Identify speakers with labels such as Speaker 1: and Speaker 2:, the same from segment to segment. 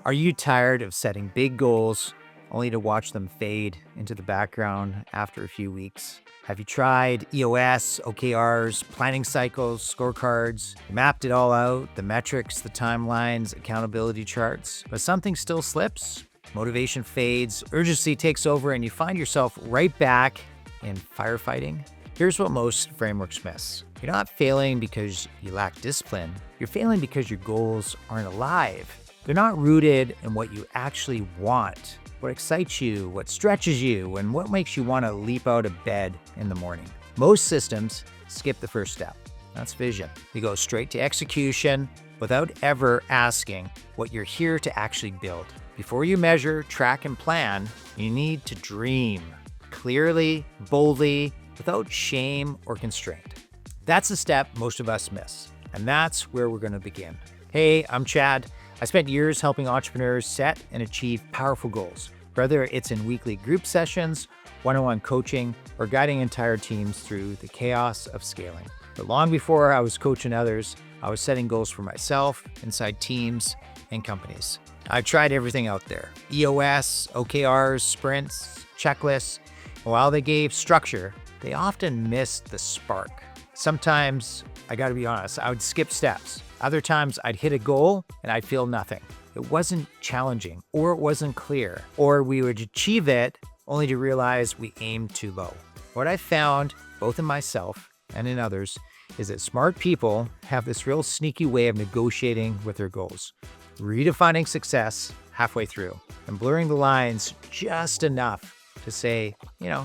Speaker 1: Are you tired of setting big goals only to watch them fade into the background after a few weeks? Have you tried EOS, OKRs, planning cycles, scorecards? You mapped it all out, the metrics, the timelines, accountability charts, but something still slips? Motivation fades, urgency takes over, and you find yourself right back in firefighting? Here's what most frameworks miss. You're not failing because you lack discipline. You're failing because your goals aren't alive. They're not rooted in what you actually want, what excites you, what stretches you, and what makes you want to leap out of bed in the morning. Most systems skip the first step. That's vision. You go straight to execution without ever asking what you're here to actually build. Before you measure, track, and plan, you need to dream clearly, boldly, without shame or constraint. That's the step most of us miss, and that's where we're going to begin. Hey, I'm Chad. I spent years helping entrepreneurs set and achieve powerful goals, whether it's in weekly group sessions, one-on-one coaching, or guiding entire teams through the chaos of scaling. But long before I was coaching others, I was setting goals for myself, inside teams, and companies. I tried everything out there: EOS, OKRs, sprints, checklists. While they gave structure, they often missed the spark. Sometimes, I gotta be honest, I would skip steps. Other times I'd hit a goal and I'd feel nothing. It wasn't challenging, or it wasn't clear, or we would achieve it only to realize we aimed too low. What I found, both in myself and in others, is that smart people have this real sneaky way of negotiating with their goals, redefining success halfway through, and blurring the lines just enough to say,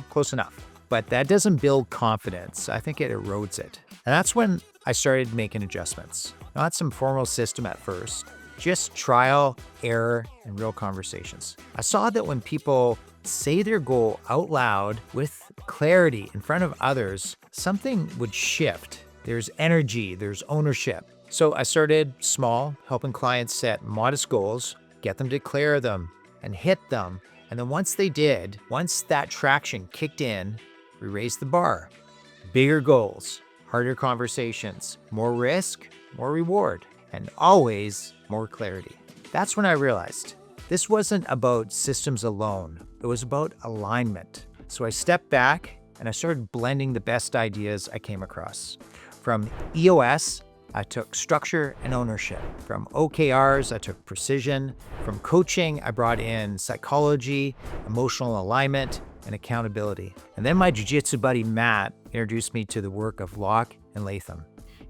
Speaker 1: close enough. But that doesn't build confidence. I think it erodes it. And that's when I started making adjustments. Not some formal system at first, just trial, error, and real conversations. I saw that when people say their goal out loud with clarity in front of others, something would shift. There's energy, there's ownership. So I started small, helping clients set modest goals, get them to declare them, and hit them. And then once they did, once that traction kicked in, we raised the bar. Bigger goals, harder conversations, more risk, more reward, and always more clarity. That's when I realized this wasn't about systems alone. It was about alignment. So I stepped back and I started blending the best ideas I came across. From EOS, I took structure and ownership. From OKRs, I took precision. From coaching, I brought in psychology, emotional alignment, and accountability. And then my jiu-jitsu buddy Matt introduced me to the work of Locke and Latham.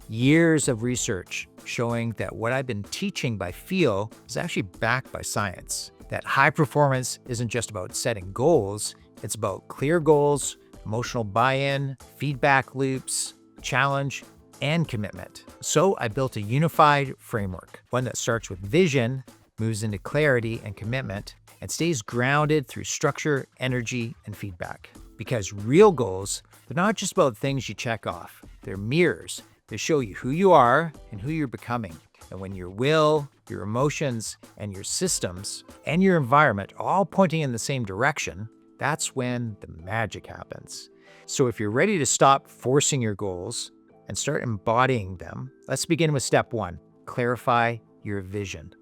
Speaker 1: Years of research showing that what I've been teaching by feel is actually backed by science. That high performance isn't just about setting goals, it's about clear goals, emotional buy-in, feedback loops, challenge, and commitment. So I built a unified framework, one that starts with vision, moves into clarity and commitment, and stays grounded through structure, energy, and feedback. Because real goals, they're not just about things you check off. They're mirrors. They show you who you are and who you're becoming. And when your will, your emotions, and your systems, and your environment are all pointing in the same direction, that's when the magic happens. So if you're ready to stop forcing your goals and start embodying them, let's begin with step one: clarify your vision.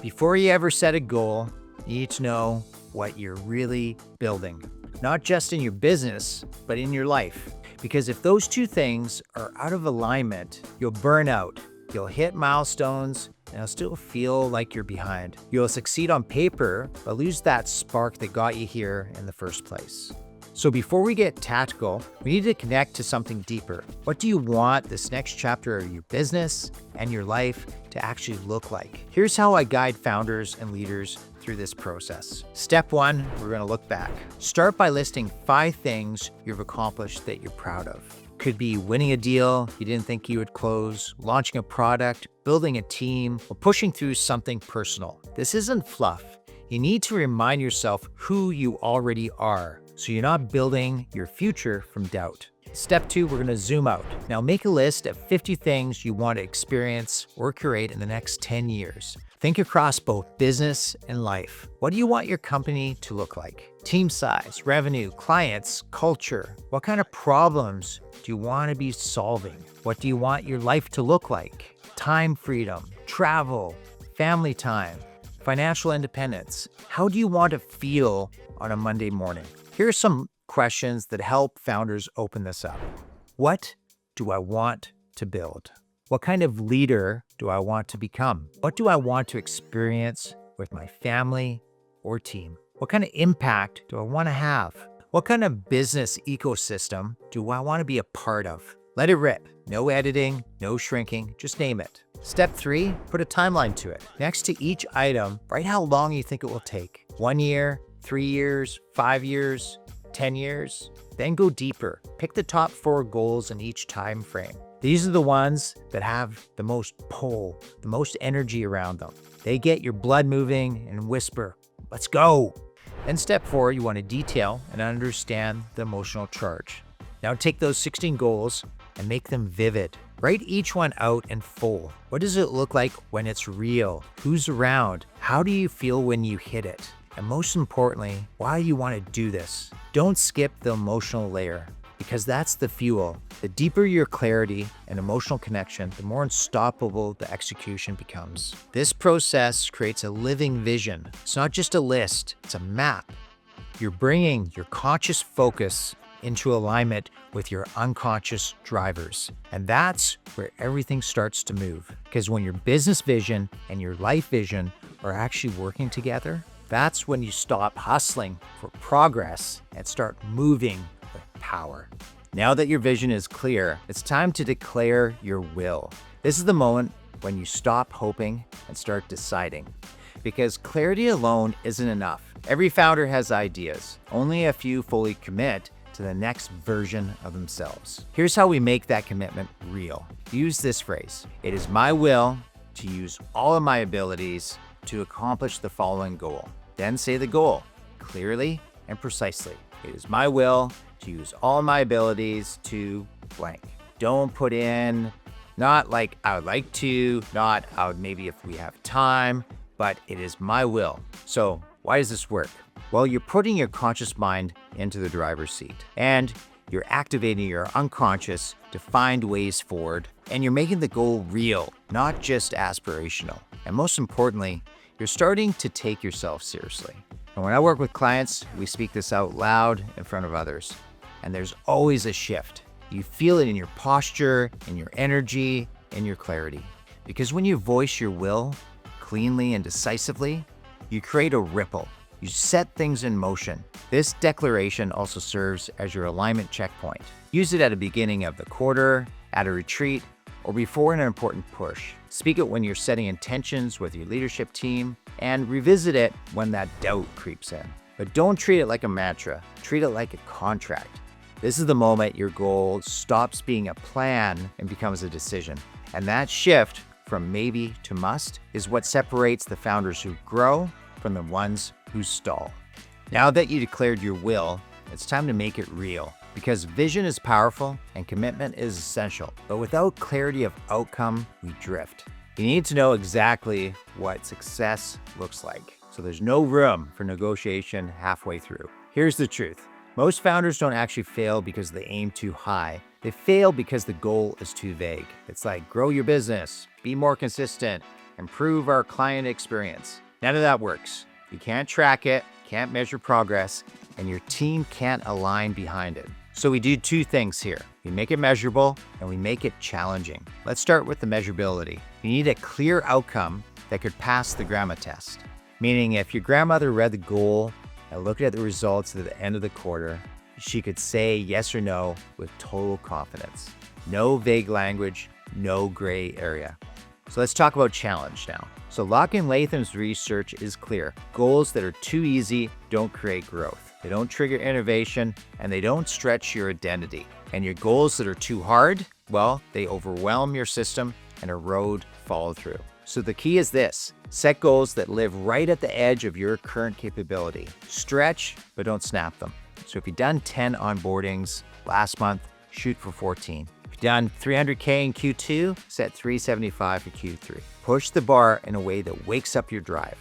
Speaker 1: Before you ever set a goal, you need to know what you're really building. Not just in your business, but in your life. Because if those two things are out of alignment, you'll burn out. You'll hit milestones and it'll still feel like you're behind. You'll succeed on paper, but lose that spark that got you here in the first place. So before we get tactical, we need to connect to something deeper. What do you want this next chapter of your business and your life to actually look like? Here's how I guide founders and leaders through this process. Step one, we're going to look back. Start by listing 5 things you've accomplished that you're proud of. Could be winning a deal you didn't think you would close, launching a product, building a team, or pushing through something personal. This isn't fluff. You need to remind yourself who you already are, so you're not building your future from doubt. Step 2, we're going to zoom out. Now make a list of 50 things you want to experience or create in the next 10 years. Think across both business and life. What do you want your company to look like? Team size, revenue, clients, culture. What kind of problems do you want to be solving? What do you want your life to look like? Time freedom, travel, family time, financial independence. How do you want to feel on a Monday morning? Here are some questions that help founders open this up. What do I want to build? What kind of leader do I want to become? What do I want to experience with my family or team? What kind of impact do I want to have? What kind of business ecosystem do I want to be a part of? Let it rip. No editing, no shrinking, just name it. Step 3, put a timeline to it. Next to each item, write how long you think it will take. 1 year, 3 years, 5 years, 10 years. Then go deeper. Pick the top 4 goals in each time frame. These are the ones that have the most pull, the most energy around them. They get your blood moving and whisper, let's go. Then step 4, you want to detail and understand the emotional charge. Now take those 16 goals and make them vivid. Write each one out in full. What does it look like when it's real? Who's around? How do you feel when you hit it? And most importantly, why you want to do this. Don't skip the emotional layer, because that's the fuel. The deeper your clarity and emotional connection, the more unstoppable the execution becomes. This process creates a living vision. It's not just a list, it's a map. You're bringing your conscious focus into alignment with your unconscious drivers. And that's where everything starts to move. Because when your business vision and your life vision are actually working together, that's when you stop hustling for progress and start moving with power. Now that your vision is clear, it's time to declare your will. This is the moment when you stop hoping and start deciding. Because clarity alone isn't enough. Every founder has ideas. Only a few fully commit to the next version of themselves. Here's how we make that commitment real. Use this phrase. It is my will to use all of my abilities to accomplish the following goal. Then say the goal clearly and precisely. It is my will to use all my abilities to blank. Don't put in, not like I would like to, not I would maybe if we have time, but it is my will. So why does this work? Well, you're putting your conscious mind into the driver's seat and you're activating your unconscious to find ways forward, and you're making the goal real, not just aspirational. And most importantly, you're starting to take yourself seriously. And when I work with clients, we speak this out loud in front of others. And there's always a shift. You feel it in your posture, in your energy, in your clarity. Because when you voice your will cleanly and decisively, you create a ripple. You set things in motion. This declaration also serves as your alignment checkpoint. Use it at the beginning of the quarter, at a retreat, or before an important push. Speak it when you're setting intentions with your leadership team, and revisit it when that doubt creeps in. But don't treat it like a mantra. Treat it like a contract. This is the moment your goal stops being a plan and becomes a decision. And that shift from maybe to must is what separates the founders who grow from the ones who stall. Now that you declared your will, it's time to make it real. Because vision is powerful and commitment is essential. But without clarity of outcome, we drift. You need to know exactly what success looks like. So there's no room for negotiation halfway through. Here's the truth. Most founders don't actually fail because they aim too high. They fail because the goal is too vague. It's like grow your business, be more consistent, improve our client experience. None of that works. You can't track it, can't measure progress, and your team can't align behind it. So we do 2 things here. We make it measurable and we make it challenging. Let's start with the measurability. You need a clear outcome that could pass the grandma test. Meaning if your grandmother read the goal and looked at the results at the end of the quarter, she could say yes or no with total confidence. No vague language, no gray area. So let's talk about challenge now. So Lock and Latham's research is clear. Goals that are too easy don't create growth. They don't trigger innovation, and they don't stretch your identity. And your goals that are too hard, well, they overwhelm your system and erode follow through. So the key is this: set goals that live right at the edge of your current capability. Stretch, but don't snap them. So if you've done 10 onboardings last month, shoot for 14. If Done 300K in Q2, set 375 for Q3. Push the bar in a way that wakes up your drive.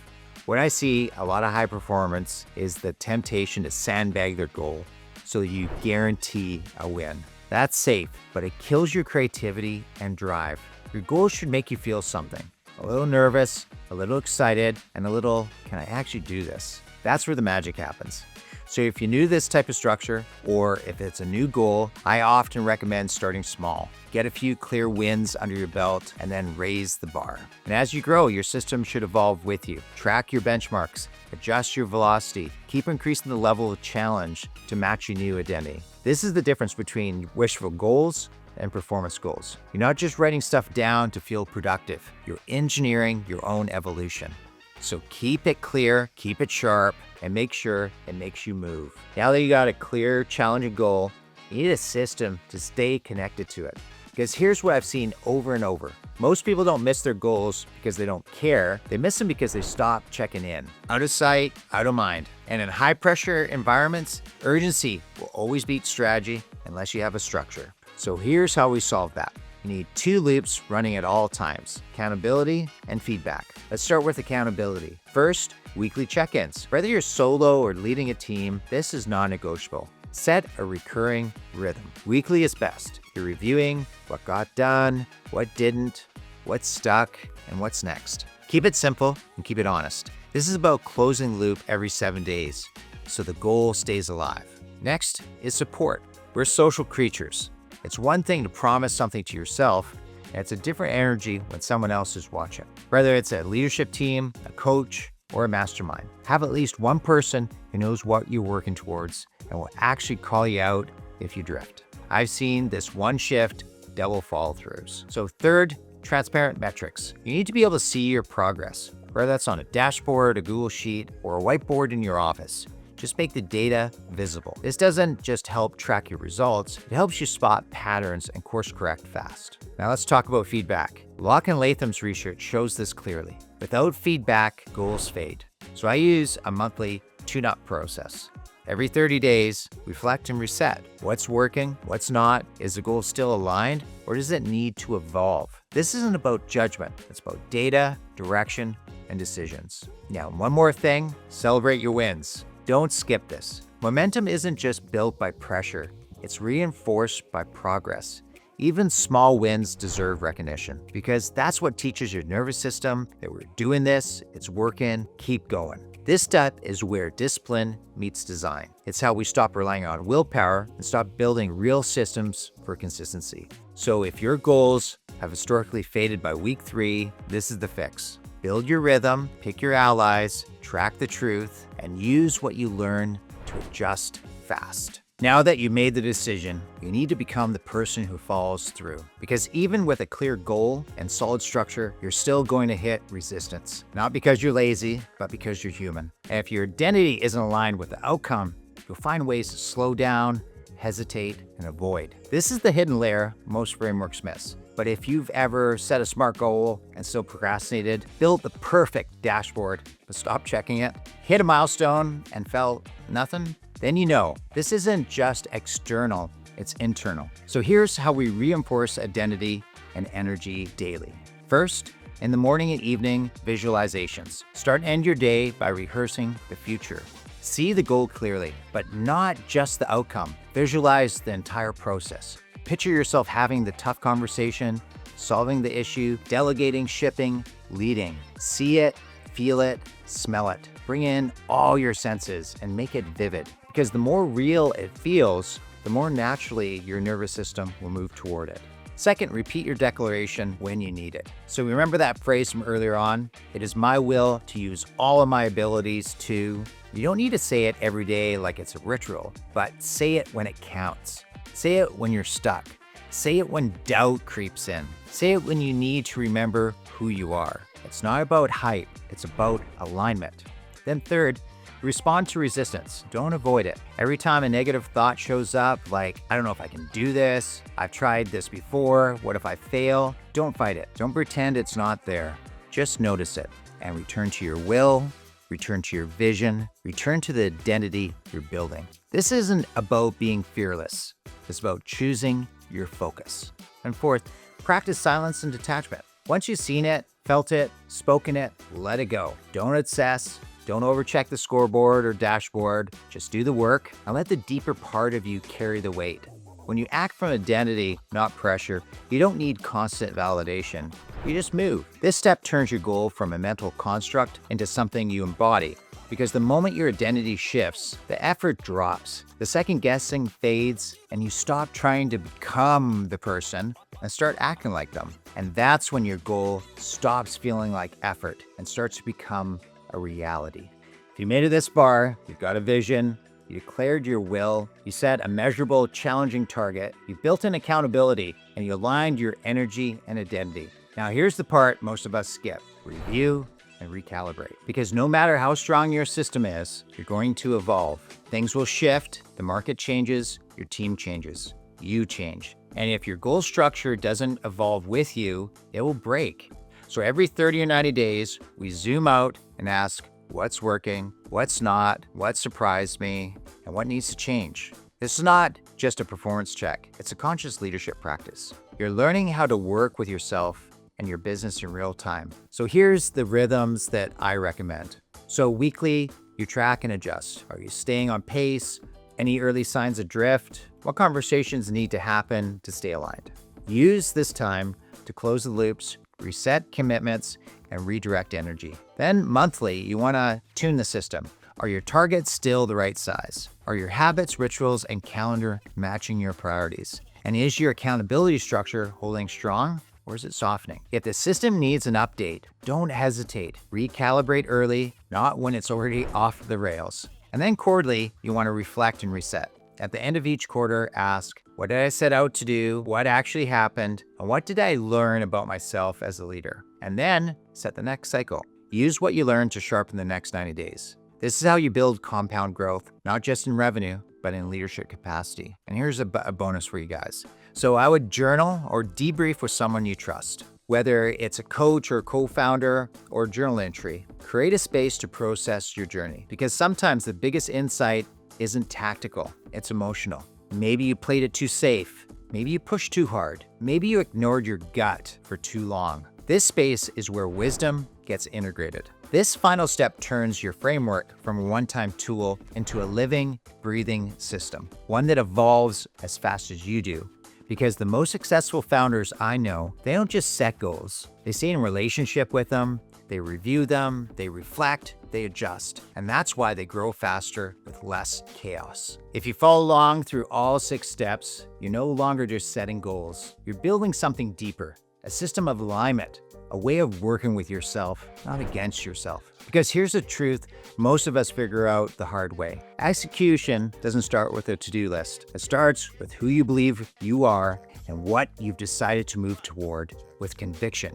Speaker 1: What I see a lot of high performance is the temptation to sandbag their goal so you guarantee a win. That's safe, but it kills your creativity and drive. Your goals should make you feel something. A little nervous, a little excited, and a little, can I actually do this? That's where the magic happens. So if you're new to this type of structure, or if it's a new goal, I often recommend starting small. Get a few clear wins under your belt and then raise the bar. And as you grow, your system should evolve with you. Track your benchmarks, adjust your velocity, keep increasing the level of challenge to match your new identity. This is the difference between wishful goals and performance goals. You're not just writing stuff down to feel productive. You're engineering your own evolution. So keep it clear, keep it sharp, and make sure it makes you move. Now that you got a clear, challenging goal, you need a system to stay connected to it. Because here's what I've seen over and over. Most people don't miss their goals because they don't care. They miss them because they stop checking in. Out of sight, out of mind. And in high pressure environments, urgency will always beat strategy unless you have a structure. So here's how we solve that. You need 2 loops running at all times, accountability and feedback. Let's start with accountability. First, weekly check-ins. Whether you're solo or leading a team, this is non-negotiable. Set a recurring rhythm. Weekly is best. You're reviewing what got done, what didn't, what's stuck, and what's next. Keep it simple and keep it honest. This is about closing the loop every 7 days, so the goal stays alive. Next is support. We're social creatures. It's one thing to promise something to yourself, and it's a different energy when someone else is watching. Whether it's a leadership team, a coach, or a mastermind, have at least one person who knows what you're working towards and will actually call you out if you drift. I've seen this one shift double follow-throughs. So third, transparent metrics. You need to be able to see your progress, whether that's on a dashboard, a Google Sheet, or a whiteboard in your office. Just make the data visible. This doesn't just help track your results, it helps you spot patterns and course correct fast. Now let's talk about feedback. Locke and Latham's research shows this clearly. Without feedback, goals fade. So I use a monthly tune-up process. Every 30 days, reflect and reset. What's working? What's not? Is the goal still aligned? Or does it need to evolve? This isn't about judgment. It's about data, direction, and decisions. Now, one more thing, celebrate your wins. Don't skip this. Momentum isn't just built by pressure, it's reinforced by progress. Even small wins deserve recognition because that's what teaches your nervous system that we're doing this, it's working, keep going. This step is where discipline meets design. It's how we stop relying on willpower and stop building real systems for consistency. So if your goals have historically faded by week 3, this is the fix. Build your rhythm, pick your allies, track the truth, and use what you learn to adjust fast. Now that you made the decision, you need to become the person who follows through. Because even with a clear goal and solid structure, you're still going to hit resistance. Not because you're lazy, but because you're human. And if your identity isn't aligned with the outcome, you'll find ways to slow down, hesitate, and avoid. This is the hidden layer most frameworks miss. But if you've ever set a SMART goal and still procrastinated, built the perfect dashboard, but stopped checking it, hit a milestone and felt nothing, then you know this isn't just external, it's internal. So here's how we reinforce identity and energy daily. First, in the morning and evening, visualizations. Start and end your day by rehearsing the future. See the goal clearly, but not just the outcome. Visualize the entire process. Picture yourself having the tough conversation, solving the issue, delegating, shipping, leading. See it, feel it, smell it. Bring in all your senses and make it vivid. Because the more real it feels, the more naturally your nervous system will move toward it. Second, repeat your declaration when you need it. So remember that phrase from earlier on? It is my will to use all of my abilities to... You don't need to say it every day like it's a ritual, but say it when it counts. Say it when you're stuck. Say it when doubt creeps in. Say it when you need to remember who you are. It's not about hype, it's about alignment. Then third, respond to resistance. Don't avoid it. Every time a negative thought shows up, like, I don't know if I can do this, I've tried this before, what if I fail? Don't fight it. Don't pretend it's not there. Just notice it and return to your will, return to your vision, return to the identity you're building. This isn't about being fearless. It's about choosing your focus. And fourth, practice silence and detachment. Once you've seen it, felt it, spoken it, let it go. Don't obsess. Don't overcheck the scoreboard or dashboard. Just do the work and let the deeper part of you carry the weight. When you act from identity, not pressure, you don't need constant validation. You just move. This step turns your goal from a mental construct into something you embody. Because the moment your identity shifts, the effort drops, the second guessing fades, and you stop trying to become the person and start acting like them. And that's when your goal stops feeling like effort and starts to become a reality. If you made it this far, you've got a vision, you declared your will, you set a measurable, challenging target, you built in accountability, and you aligned your energy and identity. Now here's the part most of us skip: review and recalibrate. Because no matter how strong your system is, you're going to evolve. Things will shift, the market changes, your team changes, you change. And if your goal structure doesn't evolve with you, it will break. So every 30 or 90 days, we zoom out and ask, what's working, what's not, what surprised me, and what needs to change. This is not just a performance check, it's a conscious leadership practice. You're learning how to work with yourself and your business in real time. So here's the rhythms that I recommend. So weekly, you track and adjust. Are you staying on pace? Any early signs of drift? What conversations need to happen to stay aligned? Use this time to close the loops, reset commitments, and redirect energy. Then monthly, you wanna tune the system. Are your targets still the right size? Are your habits, rituals, and calendar matching your priorities? And is your accountability structure holding strong? Or is it softening? If the system needs an update, don't hesitate. Recalibrate early, not when it's already off the rails. And then quarterly, you want to reflect and reset. At the end of each quarter, ask, what did I set out to do? What actually happened? And what did I learn about myself as a leader? And then set the next cycle. Use what you learned to sharpen the next 90 days. This is how you build compound growth, not just in revenue, but in leadership capacity. And here's a bonus for you guys. So I would journal or debrief with someone you trust. Whether it's a coach or co-founder or journal entry, create a space to process your journey. Because sometimes the biggest insight isn't tactical, it's emotional. Maybe you played it too safe. Maybe you pushed too hard. Maybe you ignored your gut for too long. This space is where wisdom gets integrated. This final step turns your framework from a one-time tool into a living, breathing system, one that evolves as fast as you do. Because the most successful founders I know, they don't just set goals. They stay in relationship with them, they review them, they reflect, they adjust. And that's why they grow faster with less chaos. If you follow along through all 6 steps, you're no longer just setting goals. You're building something deeper, a system of alignment, a way of working with yourself, not against yourself. Because here's the truth, most of us figure out the hard way. Execution doesn't start with a to-do list. It starts with who you believe you are and what you've decided to move toward with conviction.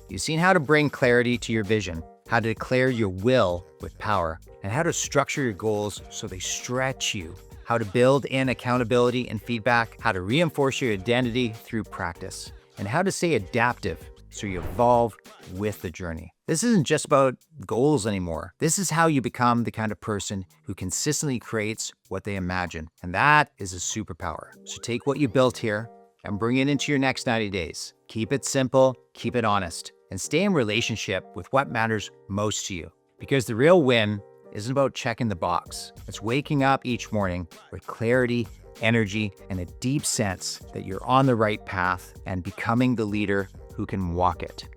Speaker 1: You've seen how to bring clarity to your vision, how to declare your will with power, and how to structure your goals so they stretch you, how to build in accountability and feedback, how to reinforce your identity through practice, and how to stay adaptive so you evolve with the journey. This isn't just about goals anymore. This is how you become the kind of person who consistently creates what they imagine. And that is a superpower. So take what you built here and bring it into your next 90 days. Keep it simple, keep it honest, and stay in relationship with what matters most to you. Because the real win isn't about checking the box. It's waking up each morning with clarity, energy, and a deep sense that you're on the right path and becoming the leader who can walk it.